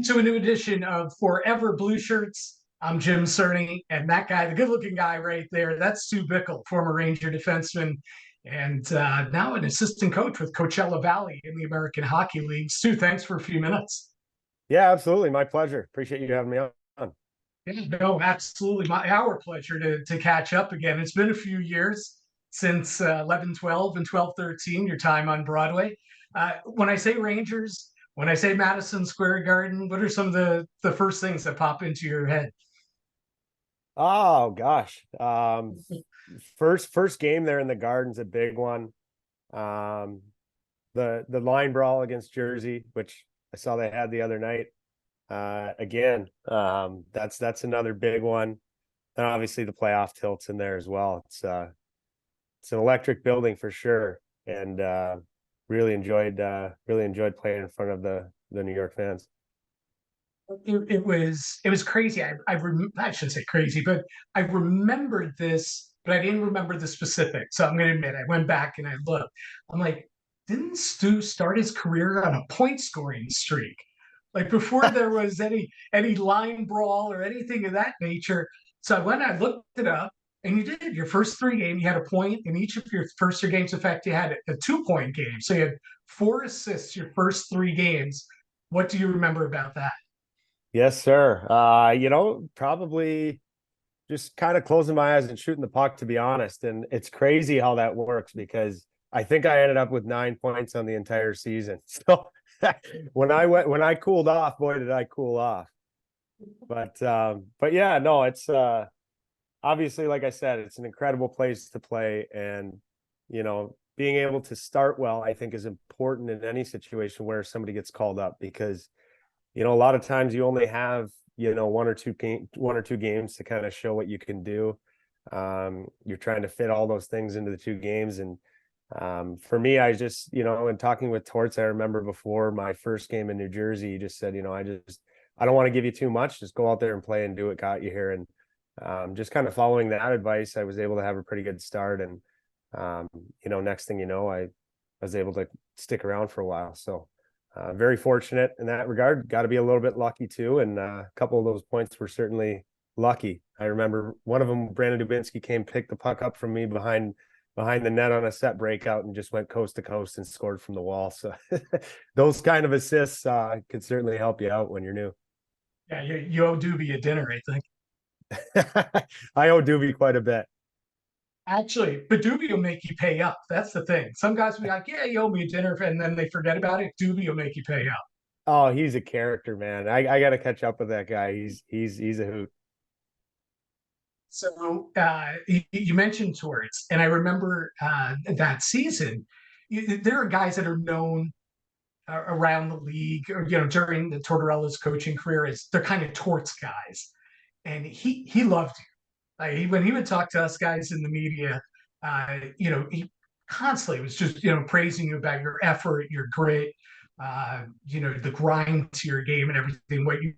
To a new edition of Forever Blue Shirts. I'm Jim Cerny, and that guy, the good-looking guy right there, that's Stu Bickel, former Ranger defenseman, and now an assistant coach with Coachella Valley in the American Hockey League. Stu, thanks for a few minutes. Yeah, absolutely. My pleasure. Appreciate you having me on. Yeah, no, absolutely. Our pleasure to catch up again. It's been a few years since 11-12 and 12-13, your time on Broadway. When I say Rangers, when I say Madison Square Garden, what are some of the first things that pop into your head? Oh gosh. First game there in the Garden's a big one. The line brawl against Jersey, which I saw they had the other night. Again, that's another big one. And obviously the playoff tilts in there as well. It's an electric building for sure. And really enjoyed playing in front of the New York fans. It was crazy. I shouldn't say crazy, but I remembered this, but I didn't remember the specifics. So I'm going to admit, I went back and I looked. I'm like, didn't Stu start his career on a point scoring streak? Like before there was any line brawl or anything of that nature. So I went, I looked it up, and you did your first three games. You had a point in each of your first three games. In fact, you had a 2-point game. So you had 4 assists your first three games. What do you remember about that? Yes, sir. Probably just kind of closing my eyes and shooting the puck, to be honest. And it's crazy how that works because I think I ended up with 9 points on the entire season. So when I cooled off, boy, did I cool off. But yeah, no, it's obviously, like I said, it's an incredible place to play. And, being able to start well, I think is important in any situation where somebody gets called up because a lot of times you only have, one or two games to kind of show what you can do. You're trying to fit all those things into the 2 games. And for me, I just, in talking with Torts, I remember before my first game in New Jersey, he just said, I don't want to give you too much. Just go out there and play and do what got you here. And just kind of following that advice, I was able to have a pretty good start. And, next thing you know, I was able to stick around for a while. So very fortunate in that regard. Got to be a little bit lucky too. And a couple of those points were certainly lucky. I remember one of them, Brandon Dubinsky came, picked the puck up from me behind the net on a set breakout and just went coast to coast and scored from the wall. So those kind of assists could certainly help you out when you're new. Yeah, you owe Doobie a dinner, I think. I owe Doobie quite a bit. Actually, but Doobie will make you pay up. That's the thing. Some guys will be like, yeah, you owe me a dinner, and then they forget about it. Doobie will make you pay up. Oh, he's a character, man. I got to catch up with that guy. He's a hoot. So you mentioned Torts, and I remember that season. There are guys that are known around the league, or during the Tortorella's coaching career, as they're kind of Torts guys, and he loved you. When he would talk to us guys in the media, he constantly was just, praising you about your effort, your grit, the grind to your game and everything, what you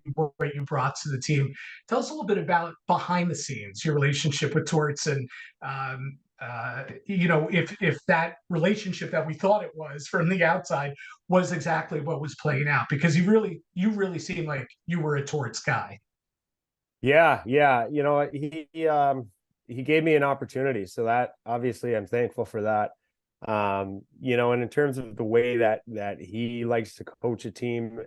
brought to the team. Tell us a little bit about behind the scenes, your relationship with Torts, and if that relationship that we thought it was from the outside was exactly what was playing out, because you really seemed like you were a Torts guy. Yeah. He gave me an opportunity. So that obviously I'm thankful for that. And in terms of the way that he likes to coach a team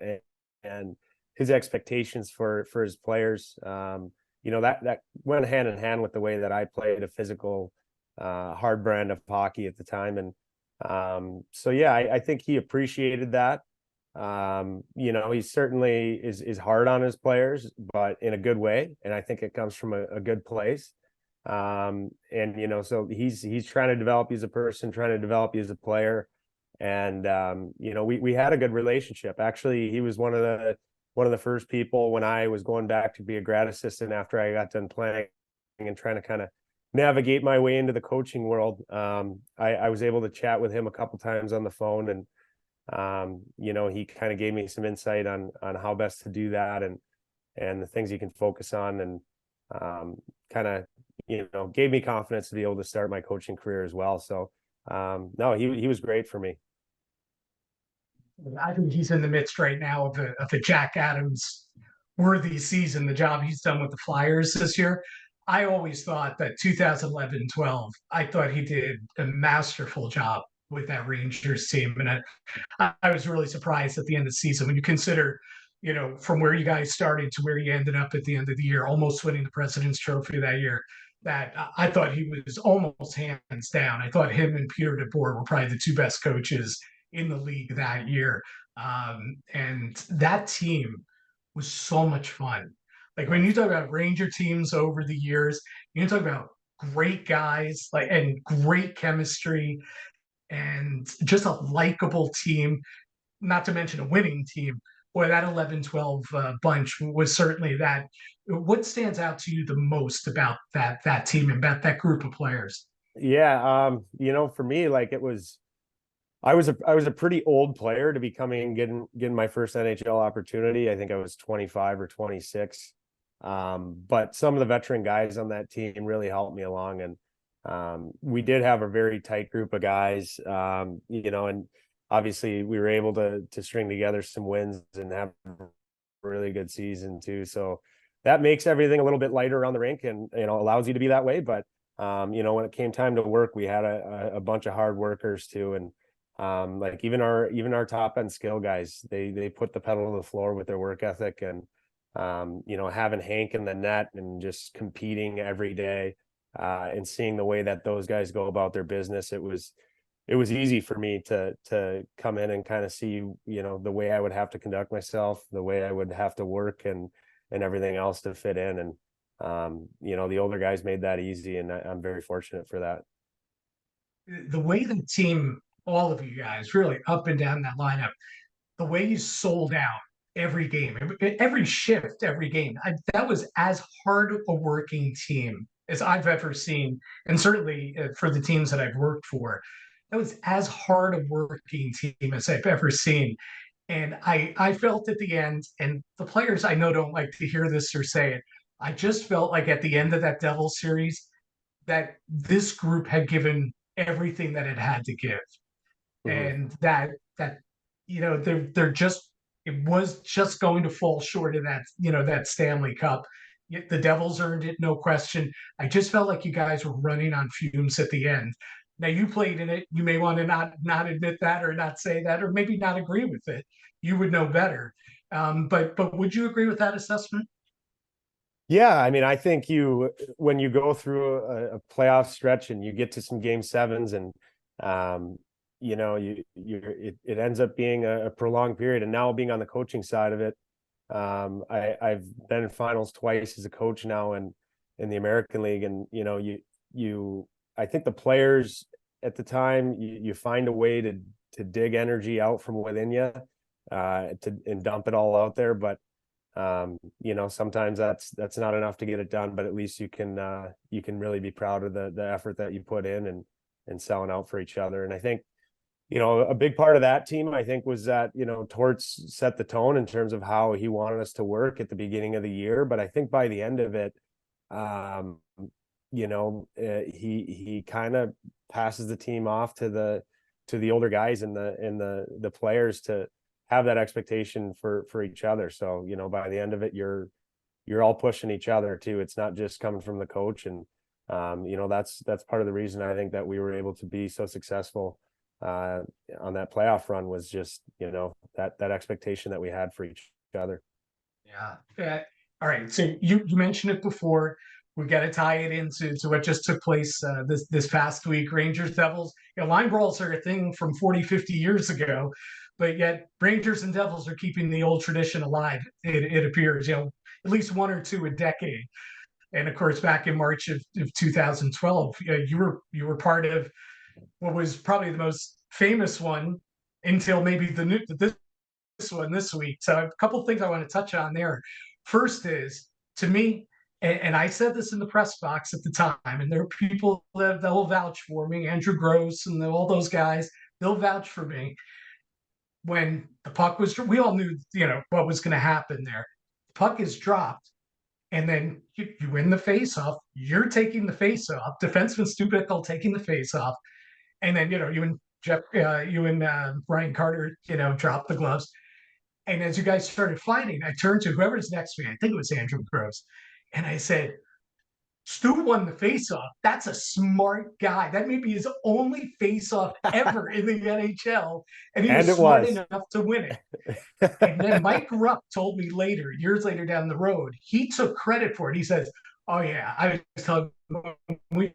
and his expectations for his players, that went hand in hand with the way that I played a physical, hard brand of hockey at the time. And so, yeah, I think he appreciated that. He certainly is hard on his players, but in a good way. And I think it comes from a good place. So he's trying to develop you as a person, trying to develop you as a player. And, we had a good relationship. Actually, he was one of the first people when I was going back to be a grad assistant after I got done playing and trying to kind of navigate my way into the coaching world. I was able to chat with him a couple times on the phone, and he kind of gave me some insight on how best to do that and the things you can focus on, and kind of gave me confidence to be able to start my coaching career as well. So no, he was great for me. I think he's in the midst right now of a Jack Adams worthy season, the job he's done with the Flyers this year. I always thought that 2011-12, I thought he did a masterful job with that Rangers team. And I was really surprised at the end of the season when you consider, from where you guys started to where you ended up at the end of the year, almost winning the President's Trophy that year. That I thought he was almost hands down. I thought him and Peter DeBoer were probably the two best coaches in the league that year. And that team was so much fun. Like when you talk about Ranger teams over the years, you talk about great guys like and great chemistry and just a likable team, not to mention a winning team. Boy, that 11-12 bunch was certainly that. What stands out to you the most about that team and about that group of players? Yeah, for me, like I was a pretty old player to be getting my first NHL opportunity. I think I was 25 or 26. But some of the veteran guys on that team really helped me along, and we did have a very tight group of guys. And obviously we were able to string together some wins and have a really good season too. So that makes everything a little bit lighter around the rink, and allows you to be that way. But when it came time to work, we had a bunch of hard workers too, and like even our top end skill guys, they put the pedal to the floor with their work ethic, and having Hank in the net and just competing every day, and seeing the way that those guys go about their business, it was easy for me to come in and kind of see, the way I would have to conduct myself, the way I would have to work, and everything else to fit in. And the older guys made that easy, and I'm very fortunate for that. The way the team, all of you guys, really up and down that lineup, the way you sold out every game, every shift, every game, that was as hard a working team as I've ever seen. And certainly for the teams that I've worked for, that was as hard a working team as I've ever seen. And I felt at the end, and the players I know don't like to hear this or say it, I just felt like at the end of that Devils series that this group had given everything that it had to give, Mhm. and that they're just it was just going to fall short of that Stanley Cup. The Devils earned it, no question. I just felt like you guys were running on fumes at the end. Now you played in it. You may want to not admit that or not say that or maybe not agree with it. You would know better. But would you agree with that assessment? Yeah, I mean, I think when you go through a playoff stretch and you get to some game sevens, and it ends up being a prolonged period. And now being on the coaching side of it, I've been in finals twice as a coach now in the American League, and I think the players at the time, you find a way to dig energy out from within you, and dump it all out there. But sometimes that's not enough to get it done, but at least you can really be proud of the effort that you put in, and selling out for each other. And I think, a big part of that team, I think, was that, Torts set the tone in terms of how he wanted us to work at the beginning of the year. But I think by the end of it, he kind of passes the team off to the older guys and the players to have that expectation for each other. So, by the end of it, you're all pushing each other too. It's not just coming from the coach. And, that's part of the reason I think that we were able to be so successful on that playoff run, was just, that expectation that we had for each other. Yeah. All right. So you mentioned it before. We got to tie it into what just took place this past week. Rangers Devils. Line brawls are a thing from 40, 50 years ago, but yet Rangers and Devils are keeping the old tradition alive. It appears, at least one or two a decade. And of course, back in March of 2012, you were part of what was probably the most famous one until maybe this one this week. So a couple of things I want to touch on there. First is, to me, and I said this in the press box at the time, and there are people that will vouch for me, Andrew Gross and all those guys, they'll vouch for me. When the puck was, we all knew, what was going to happen there. The puck is dropped, and then you win the face-off. You're taking the face-off. Defenseman Stu Bickel taking the face-off. And then, you Jeff, you and Brian Carter, dropped the gloves. And as you guys started fighting, I turned to whoever's next to me. I think it was Andrew Gross. And I said, Stu won the faceoff. That's a smart guy. That may be his only faceoff ever in the NHL. And he And was it smart was. enough to win it. And then Mike Rupp told me later, years later down the road, he took credit for it. He says, "Oh, yeah, I was telling him when we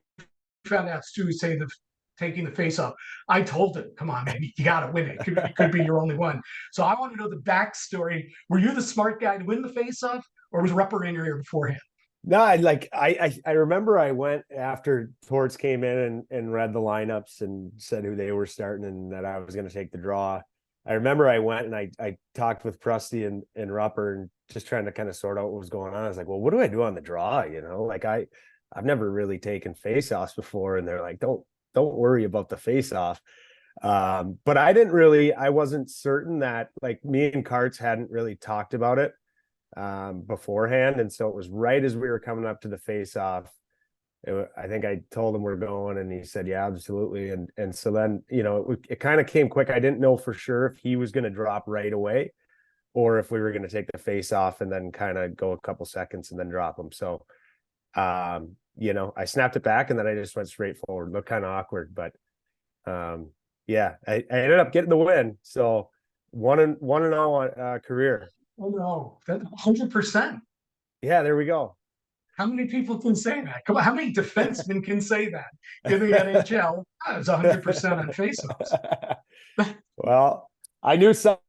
found out Stu was taking the face off. I told him, come on, man, you got to win it. It could be your only one." So I want to know the backstory. Were you the smart guy to win the face off, or was Rupper in your ear beforehand? No, I remember I went after Torts came in and read the lineups and said who they were starting and that I was going to take the draw. I remember I went and I talked with Prusty and Rupper and just trying to kind of sort out what was going on. I was like, well, what do I do on the draw? Like I've never really taken face-offs before, and they're like, don't worry about the face-off. But I wasn't certain that, like, me and Karts hadn't really talked about it beforehand, and so it was right as we were coming up to the face-off. I think I told him we're going, and he said, yeah, absolutely. And so then, it kind of came quick. I didn't know for sure if he was going to drop right away or if we were going to take the face off and then kind of go a couple seconds and then drop him. So, I snapped it back and then I just went straight forward. Looked kind of awkward, but yeah, I ended up getting the win. So 1-0 career. Oh, no, that's 100%. Yeah, there we go. How many people can say that? Come on, how many defensemen can say that in the NHL? It was 100% on faceoffs. Well, I knew something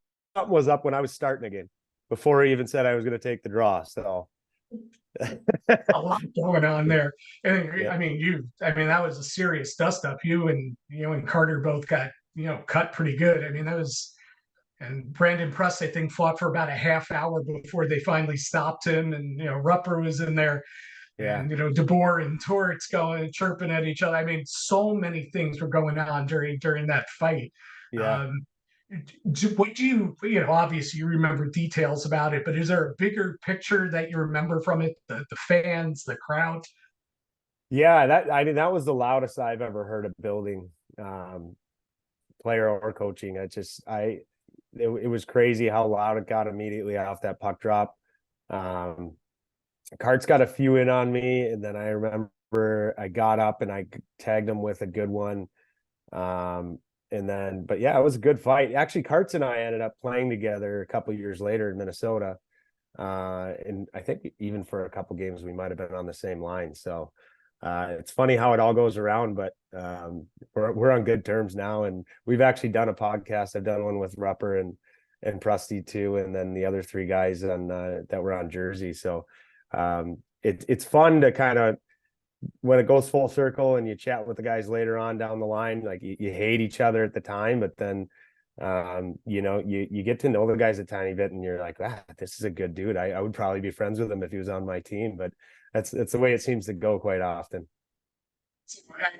was up when I was starting a game before he even said I was going to take the draw. So a lot going on there. And yeah. I mean, that was a serious dust up. You and Carter both got, cut pretty good. I mean, and Brandon Prust, I think, fought for about a half hour before they finally stopped him. And, Rupper was in there. Yeah. And, DeBoer and Torts going chirping at each other. I mean, so many things were going on during that fight. Yeah. What do you obviously you remember details about it, but is there a bigger picture that you remember from it? The fans, the crowd? Yeah, that was the loudest I've ever heard a building, player or coaching. It was crazy how loud it got immediately off that puck drop. Carts got a few in on me, and then I remember I got up and I tagged him with a good one. But yeah, it was a good fight. Actually, Carts and I ended up playing together a couple years later in Minnesota. And I think even for a couple games, we might've been on the same line. So, it's funny how it all goes around, but, we're on good terms now. And we've actually done a podcast. I've done one with Rupper and Prusty too. And then the other three guys that were on Jersey. So, it's fun to kind of, when it goes full circle and you chat with the guys later on down the line, like you hate each other at the time, but then, you get to know the guys a tiny bit and you're like, this is a good dude. I would probably be friends with him if he was on my team, but that's the way it seems to go quite often.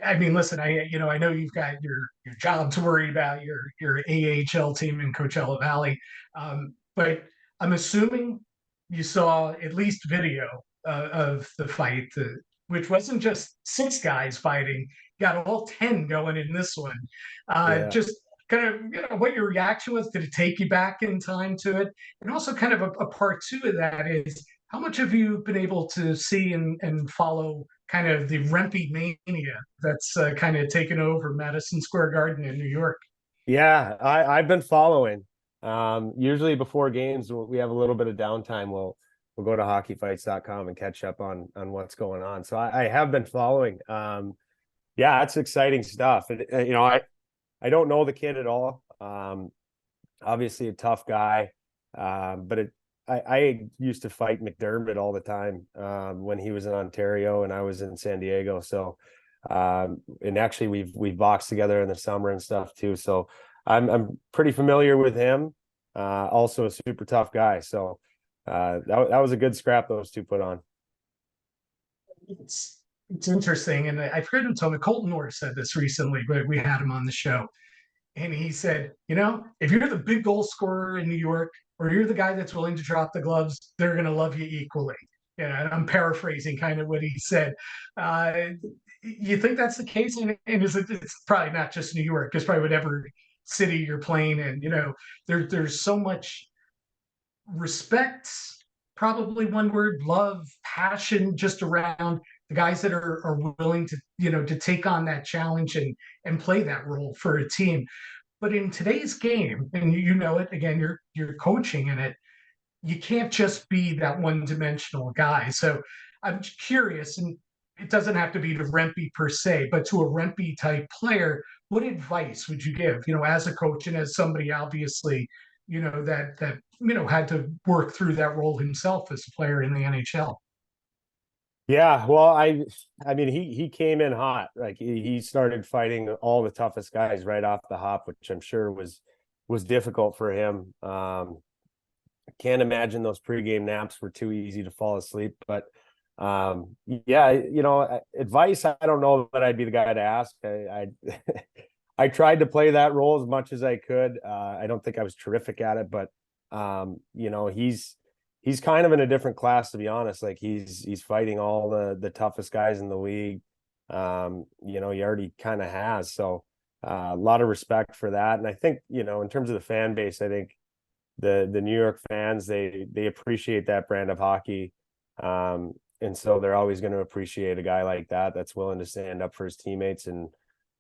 I mean, listen, I know you've got your job to worry about, your AHL team in Coachella Valley, but I'm assuming you saw at least video of the fight, which wasn't just 6 guys fighting. You got all 10 going in this one. Yeah. Just kind of, what your reaction was. Did it take you back in time to it? And also kind of a part 2 of that is, how much have you been able to see and follow kind of the Rempe mania that's kind of taken over Madison Square Garden in New York? Yeah, I've been following. Usually before games, we have a little bit of downtime. We'll go to hockeyfights.com and catch up on what's going on. So I have been following. Yeah, it's exciting stuff. And, I don't know the kid at all. Obviously a tough guy. But I used to fight McDermott all the time when he was in Ontario and I was in San Diego. So, and actually we've boxed together in the summer and stuff too. So I'm pretty familiar with him. Also a super tough guy. So that was a good scrap those two put on. It's interesting, and I forget who told me. Colton Orr said this recently, but we had him on the show, and he said, if you're the big goal scorer in New York, or you're the guy that's willing to drop the gloves, they're going to love you equally. And I'm paraphrasing kind of what he said. You think that's the case? And is it, it's probably not just New York, it's probably whatever city you're playing in, there's so much respect, probably one word, love, passion just around the guys that are willing to, to take on that challenge and play that role for a team. But in today's game, and you know it, again, you're coaching in it, you can't just be that one-dimensional guy. So I'm curious, and it doesn't have to be to Rempe per se, but to a Rempe type player, what advice would you give, as a coach and as somebody obviously, that had to work through that role himself as a player in the NHL? Yeah, well, I mean, he came in hot. Like he started fighting all the toughest guys right off the hop, which I'm sure was difficult for him. Can't imagine those pregame naps were too easy to fall asleep. But yeah, advice, I don't know that I'd be the guy to ask. I I tried to play that role as much as I could. I don't think I was terrific at it, but he's kind of in a different class, to be honest. Like he's fighting all the toughest guys in the league. He already kind of has. So a lot of respect for that. And I think, in terms of the fan base, I think the New York fans, they appreciate that brand of hockey. And so they're always going to appreciate a guy like that that's willing to stand up for his teammates and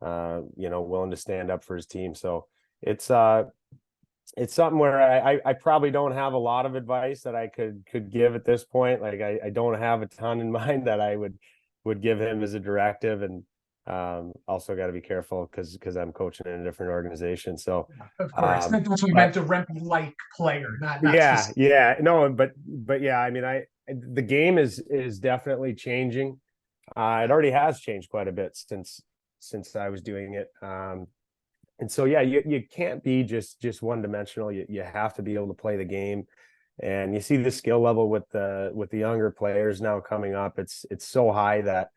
willing to stand up for his team. So it's something where I probably don't have a lot of advice that I could give at this point. Like I don't have a ton in mind that I would give him as a directive. And also got to be careful because I'm coaching in a different organization. So Of course, that's what we meant, a Rempe like player, not yeah, specific. yeah, no, but yeah, I mean, the game is definitely changing. It already has changed quite a bit since I was doing it. And so yeah, you can't be just one dimensional. You have to be able to play the game. And you see the skill level with the younger players now coming up. It's so high that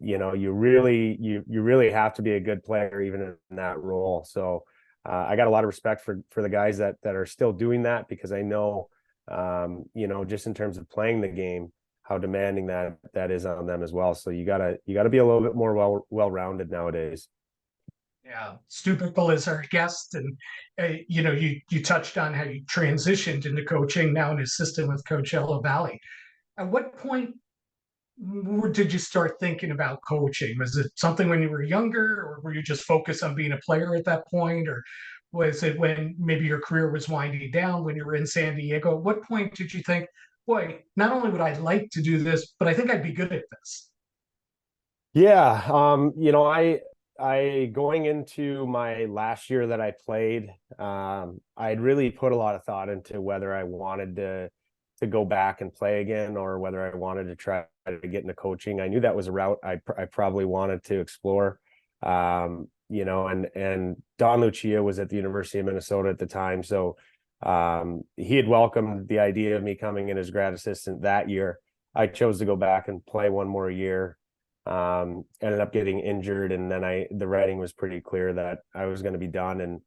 you really have to be a good player even in that role. So I got a lot of respect for the guys that are still doing that, because I know just in terms of playing the game, how demanding that is on them as well. So you gotta be a little bit more well-rounded nowadays. Yeah, Stu Bickel is our guest, and you touched on how you transitioned into coaching, now an assistant with Coachella Valley. At what point did you start thinking about coaching? Was it something when you were younger, or were you just focused on being a player at that point, or was it when maybe your career was winding down when you were in San Diego? At what point did you think, boy, not only would I like to do this, but I think I'd be good at this? Yeah, I going into my last year that I played, I'd really put a lot of thought into whether I wanted to go back and play again, or whether I wanted to try to get into coaching. I knew that was a route I probably wanted to explore. And Don Lucia was at the University of Minnesota at the time, so he had welcomed the idea of me coming in as grad assistant that year. I chose to go back and play one more year. Ended up getting injured, and then the writing was pretty clear that I was going to be done, and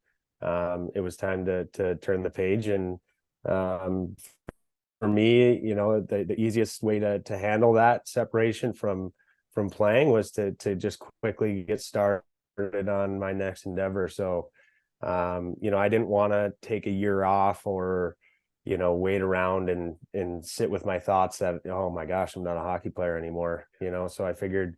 it was time to turn the page. And for me, the easiest way to handle that separation from playing was to just quickly get started on my next endeavor. So I didn't want to take a year off, or wait around and sit with my thoughts that, oh my gosh, I'm not a hockey player anymore. So I figured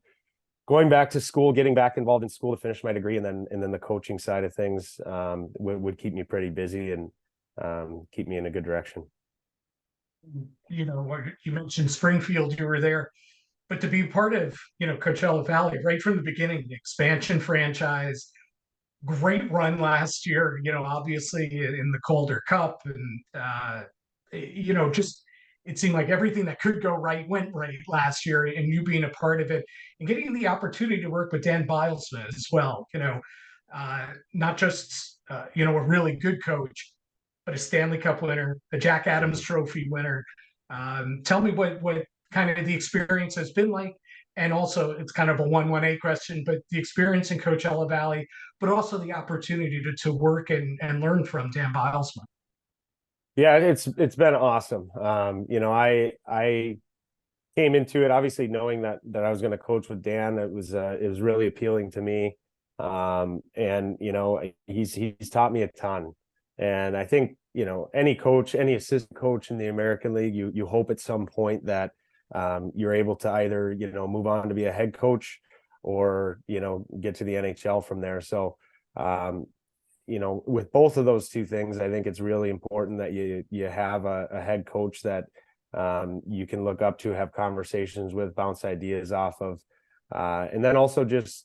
going back to school, getting back involved in school to finish my degree, and then the coaching side of things would keep me pretty busy and keep me in a good direction. You mentioned Springfield, you were there, but to be part of, Coachella Valley right from the beginning, the expansion franchise, great run last year, obviously in the Calder Cup, and just it seemed like everything that could go right went right last year, and you being a part of it and getting the opportunity to work with Dan Bilesma as well. Not just a really good coach, but a Stanley Cup winner, a Jack Adams Trophy winner. Tell me what kind of the experience has been like. And also, it's kind of a 1-1-8 question, but the experience in Coachella Valley, but also the opportunity to work and learn from Dan Bilesma. Yeah, it's been awesome. I came into it obviously knowing that I was going to coach with Dan. It was really appealing to me. And he's taught me a ton. And I think, any coach, any assistant coach in the American League, you hope at some point that you're able to either, move on to be a head coach or, get to the NHL from there. So, with both of those two things, I think it's really important that you have a head coach that you can look up to, have conversations with, bounce ideas off of, and then also just,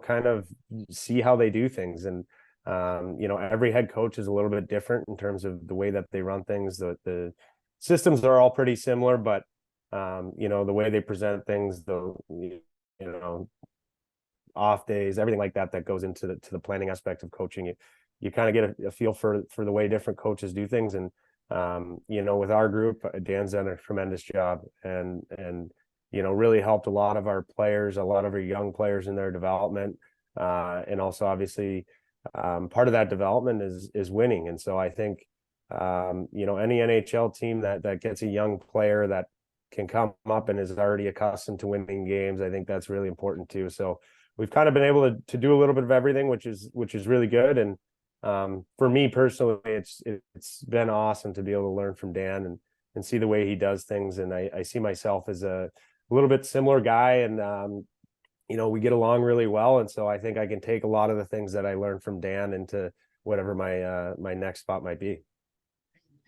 kind of see how they do things. And, every head coach is a little bit different in terms of the way that they run things. The systems are all pretty similar, but, the way they present things, off days, everything like that goes into the planning aspect of coaching. You kind of get a feel for the way different coaches do things. And, with our group, Dan's done a tremendous job and really helped a lot of our players, a lot of our young players in their development. And also obviously, part of that development is winning. And so I think, any NHL team that gets a young player that can come up and is already accustomed to winning games, I think that's really important too. So we've kind of been able to do a little bit of everything, which is really good. And for me personally, it's been awesome to be able to learn from Dan and see the way he does things. And I see myself as a little bit similar guy, and we get along really well. And so I think I can take a lot of the things that I learned from Dan into whatever my next spot might be.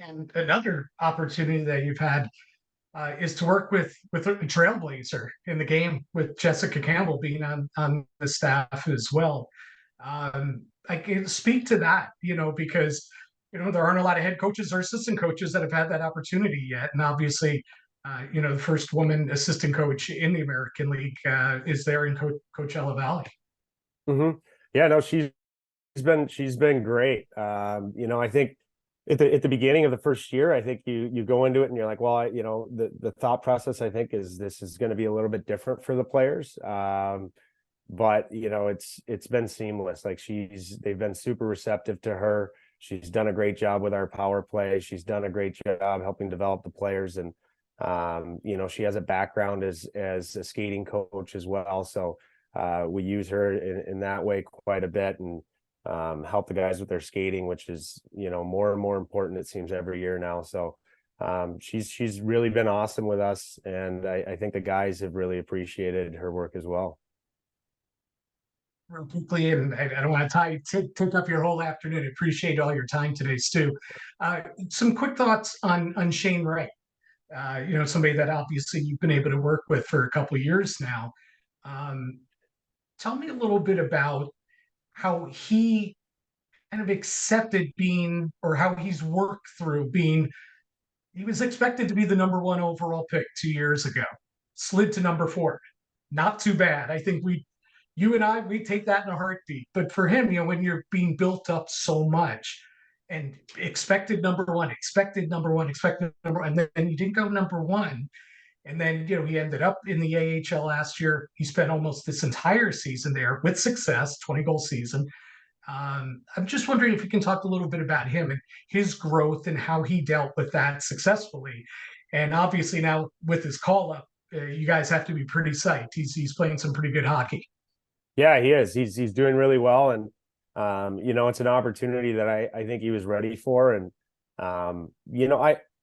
And another opportunity that you've had is to work with a trailblazer in the game, with Jessica Campbell being on the staff as well. I can speak to that, because there aren't a lot of head coaches or assistant coaches that have had that opportunity yet, and obviously, the first woman assistant coach in the American League is there in Coachella Valley. Mm-hmm. Yeah, no, she's been great. I think at the beginning of the first year, I think you go into it and you're like, well, the thought process, I think, is this is going to be a little bit different for the players. But it's been seamless. Like they've been super receptive to her. She's done a great job with our power play. She's done a great job helping develop the players. And, she has a background as a skating coach as well. So we use her in that way quite a bit, and help the guys with their skating, which is, more and more important, it seems, every year now. So she's really been awesome with us. And I think the guys have really appreciated her work as well. Real quickly, and I don't want to take up your whole afternoon. I appreciate all your time today, Stu. Some quick thoughts on Shane Ray. Somebody that obviously you've been able to work with for a couple of years now. Tell me a little bit about how he kind of accepted being, or how he's worked through being. He was expected to be the number 1 overall pick 2 years ago, slid to number 4. Not too bad. I think you and I, we take that in a heartbeat. But for him, when you're being built up so much and expected number 1, expected number 1, expected number 1, and then you didn't go number 1. And then, he ended up in the AHL last year. He spent almost this entire season there with success, 20-goal season. I'm just wondering if you can talk a little bit about him and his growth and how he dealt with that successfully. And obviously now with his call up, you guys have to be pretty psyched. He's playing some pretty good hockey. Yeah, he is. He's doing really well. And, it's an opportunity that I think he was ready for. And,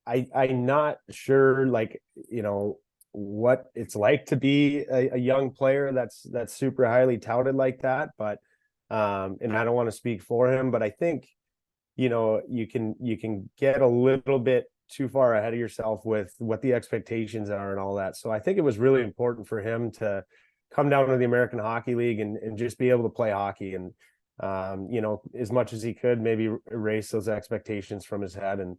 I'm not sure, what it's like to be a young player that's super highly touted like that. But, and I don't want to speak for him, but I think, you can get a little bit too far ahead of yourself with what the expectations are and all that. So I think it was really important for him to come down to the American Hockey League and just be able to play hockey. And, as much as he could, maybe erase those expectations from his head and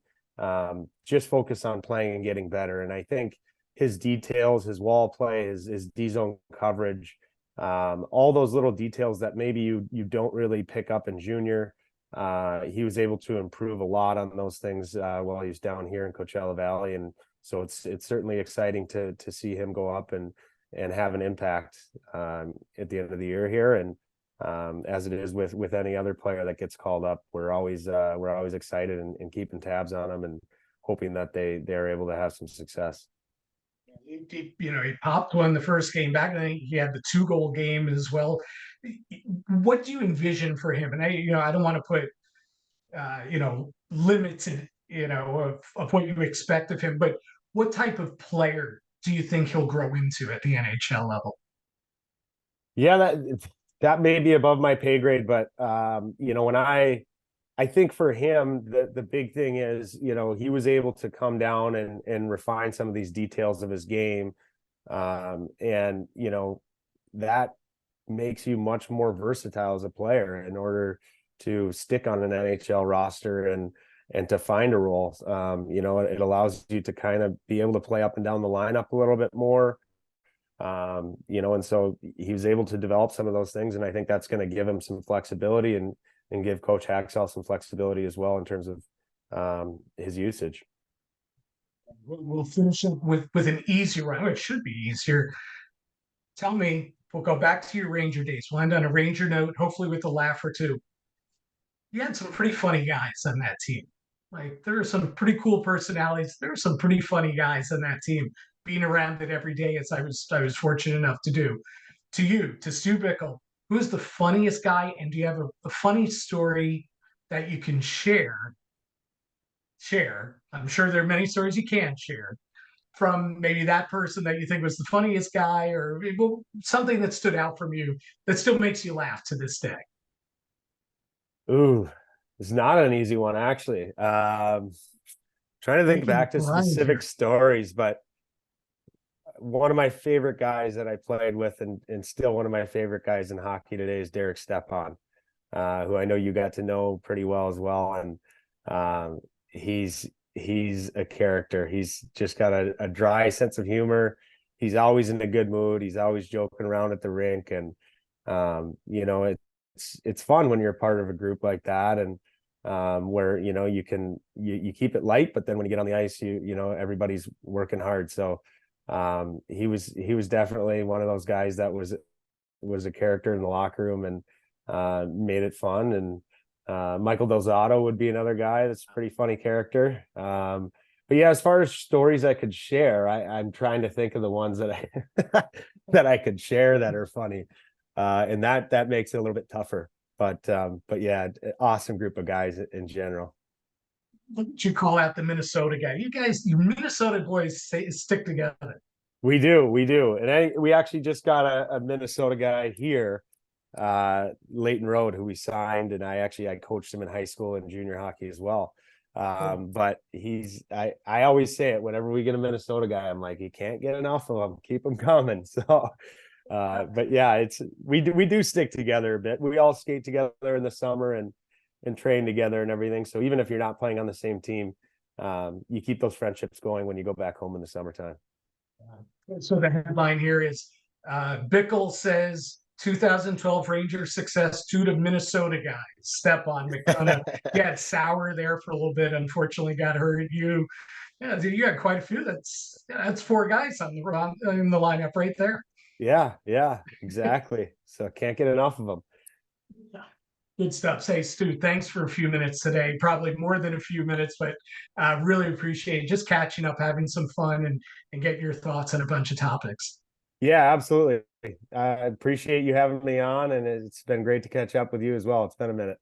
just focus on playing and getting better. And I think his details, his wall play, his D-zone coverage, all those little details that maybe you don't really pick up in junior, he was able to improve a lot on those things while he was down here in Coachella Valley. And so it's certainly exciting to see him go up and have an impact at the end of the year here. And as it is with any other player that gets called up, we're always excited and keeping tabs on them and hoping that they're able to have some success. He popped one the first game back, and I think he had the 2-goal game as well. What do you envision for him? And I don't want to put limits of what you expect of him, but what type of player do you think he'll grow into at the NHL level? Yeah, that may be above my pay grade, but when I think for him, the big thing is, he was able to come down and refine some of these details of his game. And that makes you much more versatile as a player in order to stick on an NHL roster and to find a role. It allows you to kind of be able to play up and down the lineup a little bit more. And so he was able to develop some of those things, and I think that's going to give him some flexibility and give Coach Haxall some flexibility as well in terms of his usage. We'll finish up with an easy one. It should be easier. Tell me, we'll go back to your Ranger days. We'll end on a Ranger note, hopefully with a laugh or two. You had some pretty funny guys on that team. Like, there are some pretty cool personalities. There are some pretty funny guys on that team. Being around it every day, as I was fortunate enough to do. To Stu Bickel, who is the funniest guy, and do you have a funny story that you can share? I'm sure there are many stories you can share from maybe that person that you think was the funniest guy, or something that stood out from you that still makes you laugh to this day. Ooh, it's not an easy one, actually. Trying to think back to specific stories, but one of my favorite guys that I played with, and still one of my favorite guys in hockey today, is Derek Stepan, who I know you got to know pretty well as well. And he's a character. He's just got a dry sense of humor. He's always in a good mood. He's always joking around at the rink. And, it's fun when you're part of a group like that. And where, you keep it light, but then when you get on the ice, everybody's working hard. So he was definitely one of those guys that was a character in the locker room and made it fun. And Michael Del Zotto would be another guy that's a pretty funny character. But yeah, as far as stories I could share, I'm trying to think of the ones that I that I could share that are funny. And that makes it a little bit tougher. But yeah, awesome group of guys in general. Look at you call out the Minnesota guy. You Minnesota boys stick together. We do. And we actually just got a Minnesota guy here, Leighton Road, who we signed. And I coached him in high school and junior hockey as well. But I always say it whenever we get a Minnesota guy, I'm like, you can't get enough of them. Keep them coming. So, but yeah, we do stick together a bit. We all skate together in the summer and train together and everything. So even if you're not playing on the same team, you keep those friendships going when you go back home in the summertime. So the headline here is Bickel says 2012 Rangers success due to Minnesota guys. Stepan McDonough. You had Sauer there for a little bit. Unfortunately, got hurt. You had quite a few. That's 4 guys in the lineup right there. Yeah, exactly. So can't get enough of them. Good stuff. Say, Stu, thanks for a few minutes today. Probably more than a few minutes, but really appreciate just catching up, having some fun, and get your thoughts on a bunch of topics. Yeah, absolutely. I appreciate you having me on, and it's been great to catch up with you as well. It's been a minute.